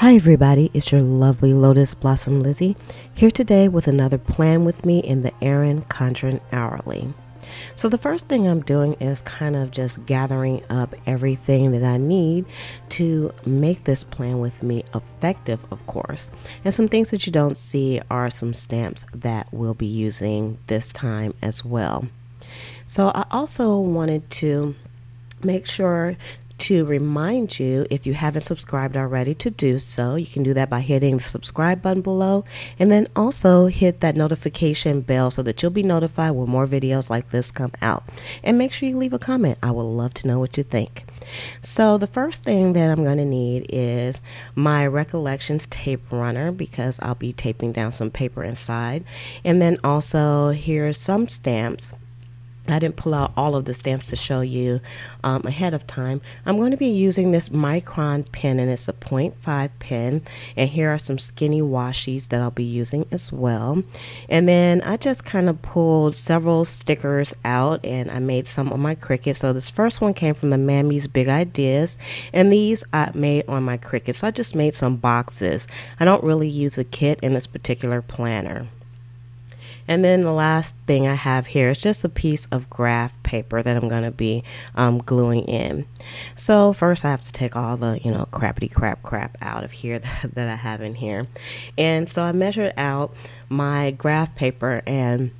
Hi everybody, it's your lovely Lotus Blossom Lizzie here today with another plan with me in the Erin Condren Hourly. So the first thing I'm doing is kind of just gathering up everything that I need to make this plan with me effective, of course. And some things that you don't see are some stamps that we'll be using this time as well. So I also wanted to make sure to remind you, if you haven't subscribed already, to do so. You can do that by hitting the subscribe button below, and then also hit that notification bell so that you'll be notified when more videos like this come out. And make sure you leave a comment. I would love to know what you think. So the first thing that I'm going to need is my Recollections tape runner, because I'll be taping down some paper inside. And then also here's some stamps. I didn't pull out all of the stamps to show you ahead of time. I'm going to be using this micron pen, and it's a 0.5 pen. And here are some skinny washies that I'll be using as well. And then I just kind of pulled several stickers out, and I made some on my Cricut. So this first one came from the Mammy's Big Ideas, and these I made on my Cricut. So I just made some boxes. I don't really use a kit in this particular planner. And then the last thing I have here is just a piece of graph paper that I'm going to be gluing in. So first I have to take all the, crappity crap out of here that I have in here. And so I measured out my graph paper, and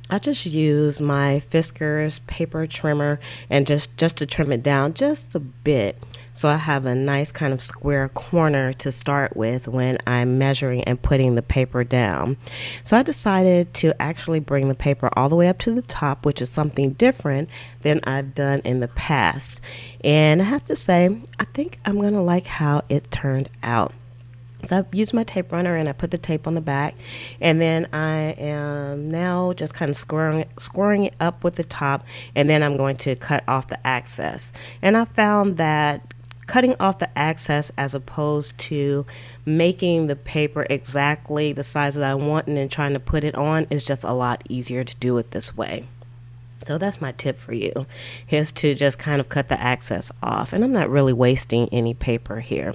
I just use my Fiskars paper trimmer and just to trim it down just a bit. So I have a nice kind of square corner to start with when I'm measuring and putting the paper down. So I decided to actually bring the paper all the way up to the top, which is something different than I've done in the past. And I have to say, I think I'm going to like how it turned out. So I used my tape runner and I put the tape on the back, and then I am now just kind of squaring it up with the top, and then I'm going to cut off the excess. And I found that cutting off the excess as opposed to making the paper exactly the size that I want and then trying to put it on is just a lot easier to do it this way. So that's my tip for you, is to just kind of cut the excess off. And I'm not really wasting any paper here.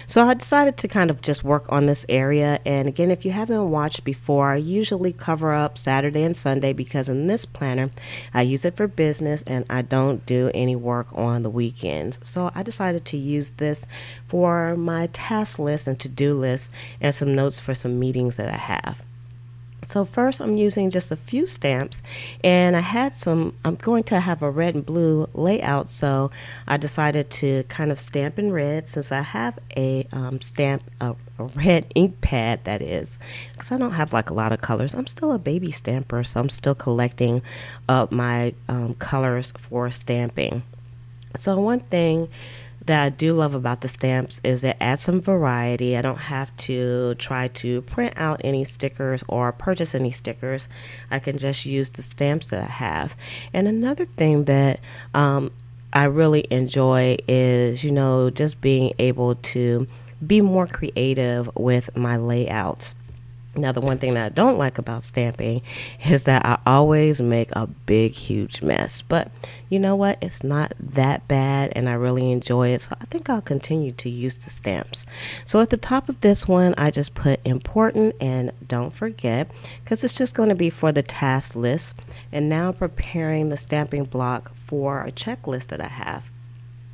So I decided to kind of just work on this area. And again, if you haven't watched before, I usually cover up Saturday and Sunday, because in this planner, I use it for business and I don't do any work on the weekends. So I decided to use this for my task list and to-do list and some notes for some meetings that I have. So first I'm using just a few stamps, and I'm going to have a red and blue layout, so I decided to kind of stamp in red, since I have a red ink pad, that is, because I don't have like a lot of colors. I'm still a baby stamper, so I'm still collecting up my colors for stamping. So one thing that I do love about the stamps is it adds some variety. I don't have to try to print out any stickers or purchase any stickers. I can just use the stamps that I have. And another thing that I really enjoy is, just being able to be more creative with my layouts. Now, the one thing that I don't like about stamping is that I always make a big, huge mess. But you know what? It's not that bad, and I really enjoy it. So I think I'll continue to use the stamps. So at the top of this one, I just put important and don't forget, because it's just going to be for the task list. And now preparing the stamping block for a checklist that I have.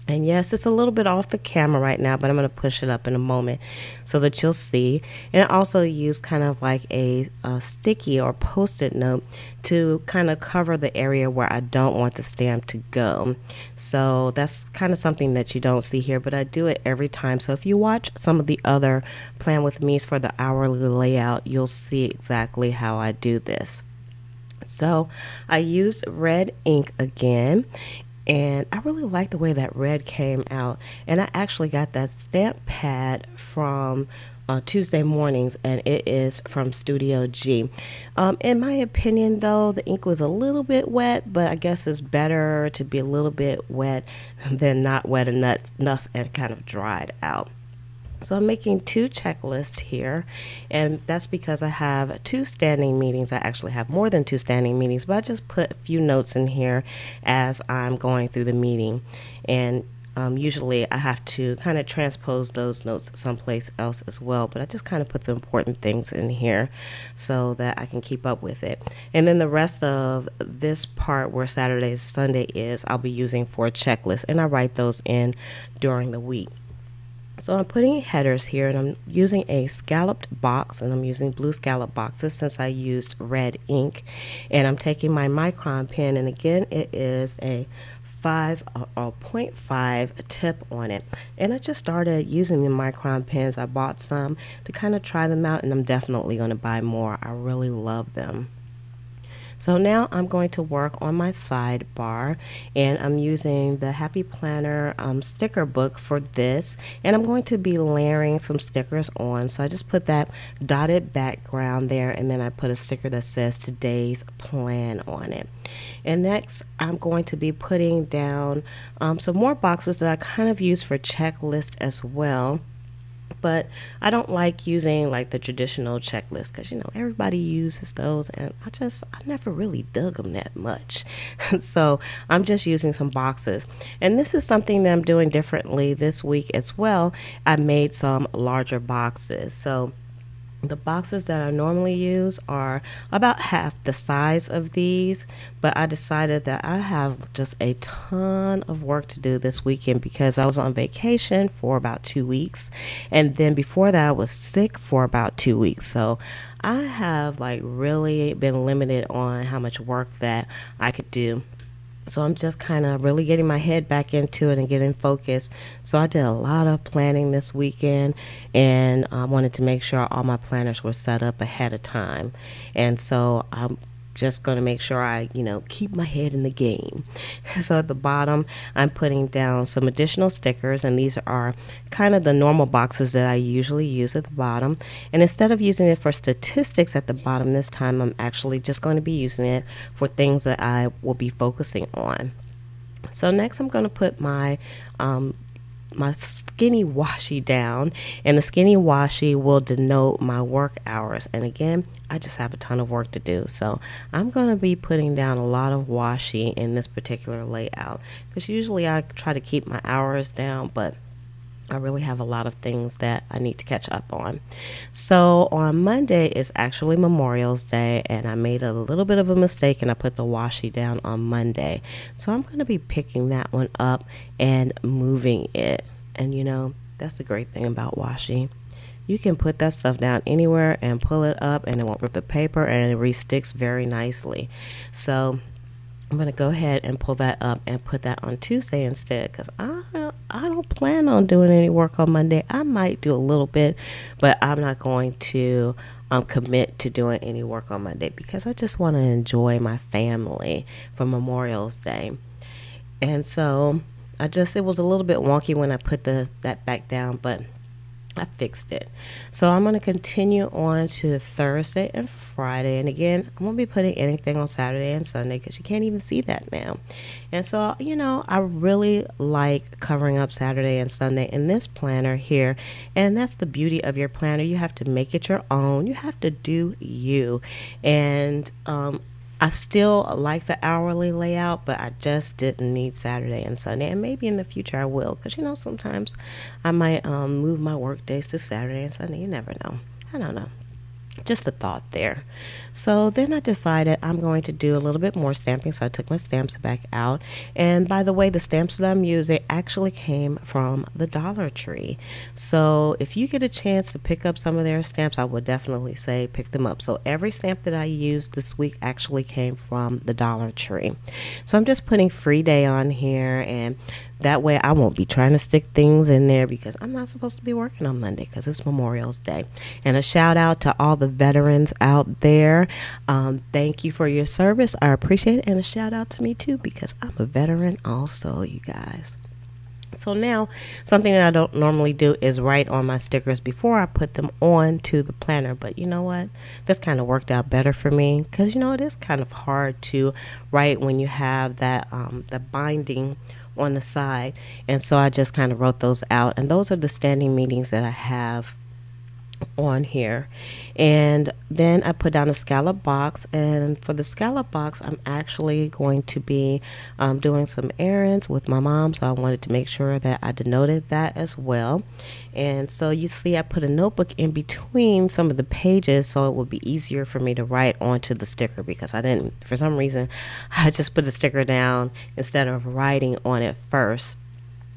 And yes, it's a little bit off the camera right now, but I'm going to push it up in a moment so that you'll see. And I also use kind of like a sticky or post-it note to kind of cover the area where I don't want the stamp to go. So that's kind of something that you don't see here, but I do it every time. So if you watch some of the other Plan With Me's for the hourly layout, you'll see exactly how I do this. So I used red ink again, and I really like the way that red came out. And I actually got that stamp pad from Tuesday Mornings, and it is from Studio G. In my opinion, though, the ink was a little bit wet, but I guess it's better to be a little bit wet than not wet enough and kind of dried out. So I'm making two checklists here, and that's because I have two standing meetings. I actually have more than two standing meetings, but I just put a few notes in here as I'm going through the meeting. And Usually I have to kind of transpose those notes someplace else as well, but I just kind of put the important things in here so that I can keep up with it. And then the rest of this part where Saturday Sunday is, I'll be using for checklists, and I write those in during the week. So I'm putting headers here, and I'm using a scalloped box, and I'm using blue scallop boxes since I used red ink. And I'm taking my micron pen, and again it is a 5 or 0.5 tip on it. And I just started using the micron pens. I bought some to kind of try them out, and I'm definitely going to buy more. I really love them. So now I'm going to work on my sidebar, and I'm using the Happy Planner sticker book for this, and I'm going to be layering some stickers on. So I just put that dotted background there, and then I put a sticker that says today's plan on it. And next I'm going to be putting down some more boxes that I kind of use for checklist as well. But I don't like using like the traditional checklist because everybody uses those, and I never really dug them that much. So I'm just using some boxes, and this is something that I'm doing differently this week as well. I made some larger boxes. So the boxes that I normally use are about half the size of these, but I decided that I have just a ton of work to do this weekend because I was on vacation for about 2 weeks, and then before that I was sick for about 2 weeks. So I have like really been limited on how much work that I could do. So I'm just kind of really getting my head back into it and getting focused. So I did a lot of planning this weekend, and I wanted to make sure all my planners were set up ahead of time. And so I'm just going to make sure I, keep my head in the game. So at the bottom, I'm putting down some additional stickers, and these are kind of the normal boxes that I usually use at the bottom. And instead of using it for statistics at the bottom this time, I'm actually just going to be using it for things that I will be focusing on. So next I'm going to put my skinny washi down, and the skinny washi will denote my work hours. And again, I just have a ton of work to do, so I'm going to be putting down a lot of washi in this particular layout because usually I try to keep my hours down, but I really have a lot of things that I need to catch up on. So on Monday is actually Memorial's Day, and I made a little bit of a mistake and I put the washi down on Monday. So I'm going to be picking that one up and moving it. And that's the great thing about washi. You can put that stuff down anywhere and pull it up, and it won't rip the paper, and it re-sticks very nicely. So I'm going to go ahead and pull that up and put that on Tuesday instead because I don't plan on doing any work on Monday. I might do a little bit, but I'm not going to commit to doing any work on Monday because I just want to enjoy my family for Memorial's Day. And so it was a little bit wonky when I put that back down, but I fixed it. So I'm going to continue on to Thursday and Friday. And again, I won't be putting anything on Saturday and Sunday because you can't even see that now. And so, I really like covering up Saturday and Sunday in this planner here. And that's the beauty of your planner. You have to make it your own. You have to do you. And I still like the hourly layout, but I just didn't need Saturday and Sunday, and maybe in the future I will, because sometimes I might move my work days to Saturday and Sunday. You never know. I don't know. Just a thought there. So then I decided I'm going to do a little bit more stamping, so I took my stamps back out. And by the way, the stamps that I'm using actually came from the Dollar Tree. So if you get a chance to pick up some of their stamps, I would definitely say pick them up. So every stamp that I used this week actually came from the Dollar Tree. So I'm just putting free day on here, and that way I won't be trying to stick things in there because I'm not supposed to be working on Monday because it's Memorial's Day. And a shout out to all the veterans out there. Thank you for your service. I appreciate it. And a shout out to me too because I'm a veteran also, you guys. So now something that I don't normally do is write on my stickers before I put them on to the planner. But you know what? This kind of worked out better for me because it is kind of hard to write when you have that the binding on the side. And so I just kind of wrote those out, and those are the standing meetings that I have on here. And then I put down a scallop box, and for the scallop box I'm actually going to be doing some errands with my mom, so I wanted to make sure that I denoted that as well. And so you see I put a notebook in between some of the pages so it would be easier for me to write onto the sticker, because I didn't, for some reason I just put the sticker down instead of writing on it first.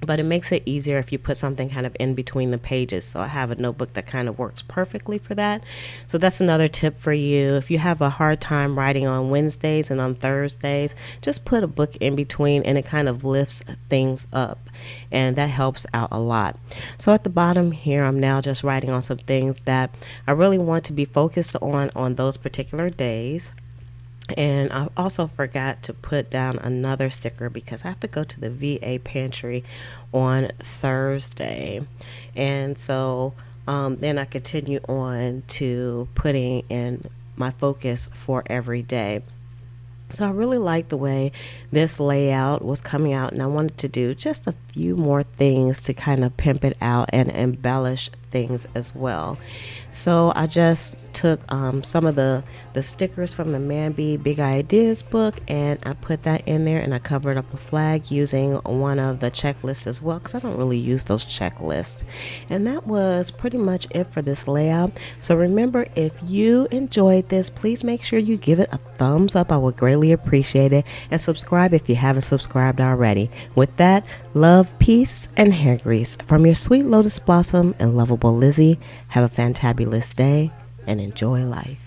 But it makes it easier if you put something kind of in between the pages. So I have a notebook that kind of works perfectly for that. So that's another tip for you. If you have a hard time writing on Wednesdays and on Thursdays, just put a book in between and it kind of lifts things up. And that helps out a lot. So at the bottom here, I'm now just writing on some things that I really want to be focused on those particular days. And I also forgot to put down another sticker because I have to go to the VA pantry on Thursday. And so then I continue on to putting in my focus for every day. So I really like the way this layout was coming out, and I wanted to do just a few more things to kind of pimp it out and embellish things as well. So I just took some of the stickers from the Manby Big Ideas book, and I put that in there, and I covered up a flag using one of the checklists as well, because I don't really use those checklists. And that was pretty much it for this layout. So remember, if you enjoyed this, please make sure you give it a thumbs up. I would greatly appreciate it, and subscribe if you haven't subscribed already. With that, love, peace, and hair grease from your sweet lotus blossom and lovable Lizzie. Have a fantabulous day and enjoy life.